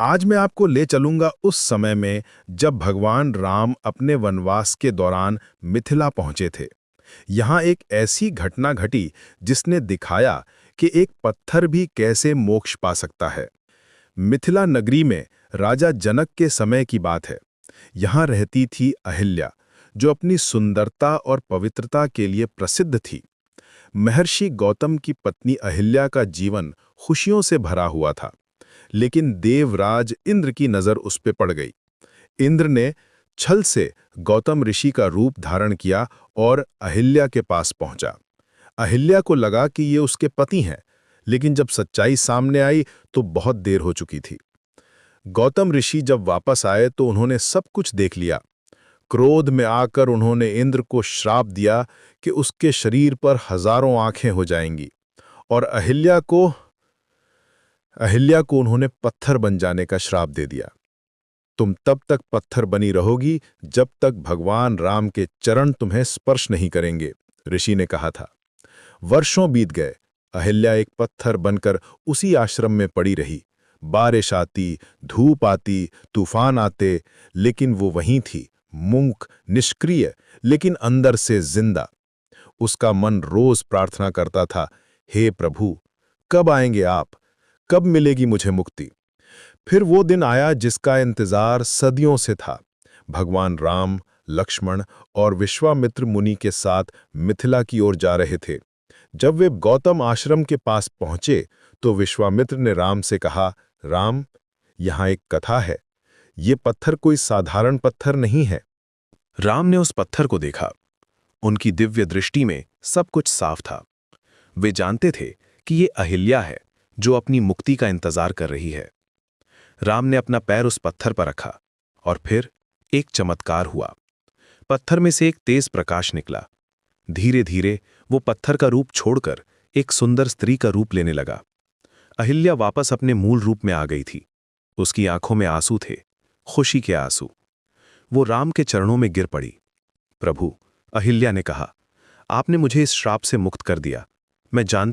आज मैं आपको ले चलूंगा उस समय में जब भगवान राम अपने वनवास के दौरान मिथिला पहुंचे थे। यहाँ एक ऐसी घटना घटी जिसने दिखाया कि एक पत्थर भी कैसे मोक्ष पा सकता है। मिथिला नगरी में राजा जनक के समय की बात है। यहाँ रहती थी अहिल्या, जो अपनी सुंदरता और पवित्रता के लिए प्रसिद्ध थी। महर्षि गौतम की पत्नी अहिल्या का जीवन खुशियों से भरा हुआ था, लेकिन देवराज इंद्र की नजर उस पे पड़ गई। इंद्र ने छल से गौतम ऋषि का रूप धारण किया और अहिल्या के पास पहुंचा। अहिल्या को लगा कि ये उसके पति हैं, लेकिन जब सच्चाई सामने आई तो बहुत देर हो चुकी थी। गौतम ऋषि जब वापस आए तो उन्होंने सब कुछ देख लिया। क्रोध में आकर उन्होंने इंद्र को श्राप दिया कि उसके शरीर पर हजारों आंखें हो जाएंगी, और अहिल्या को उन्होंने पत्थर बन जाने का श्राप दे दिया। तुम तब तक पत्थर बनी रहोगी जब तक भगवान राम के चरण तुम्हें स्पर्श नहीं करेंगे, ऋषि ने कहा था। वर्षों बीत गए। अहिल्या एक पत्थर बनकर उसी आश्रम में पड़ी रही। बारिश आती, धूप आती, तूफान आते, लेकिन वो वहीं थी, मूक, निष्क्रिय, लेकिन अंदर से जिंदा। उसका मन रोज प्रार्थना करता था, हे प्रभु, कब आएंगे आप? कब मिलेगी मुझे मुक्ति? फिर वो दिन आया जिसका इंतजार सदियों से था। भगवान राम, लक्ष्मण और विश्वामित्र मुनि के साथ मिथिला की ओर जा रहे थे। जब वे गौतम आश्रम के पास पहुंचे तो विश्वामित्र ने राम से कहा, राम, यहाँ एक कथा है। ये पत्थर कोई साधारण पत्थर नहीं है। राम ने उस पत्थर को देखा। उनकी दिव्य दृष्टि में सब कुछ साफ था। वे जानते थे कि ये अहिल्या है, जो अपनी मुक्ति का इंतजार कर रही है। राम ने अपना पैर उस पत्थर पर रखा और फिर एक चमत्कार हुआ। पत्थर में से एक तेज प्रकाश निकला। धीरे धीरे वो पत्थर का रूप छोड़कर एक सुंदर स्त्री का रूप लेने लगा। अहिल्या वापस अपने मूल रूप में आ गई थी। उसकी आंखों में आंसू थे, खुशी के आंसू। वो राम के चरणों में गिर पड़ी। प्रभु, अहिल्या ने कहा, आपने मुझे इस श्राप से मुक्त कर दिया। मैं जानती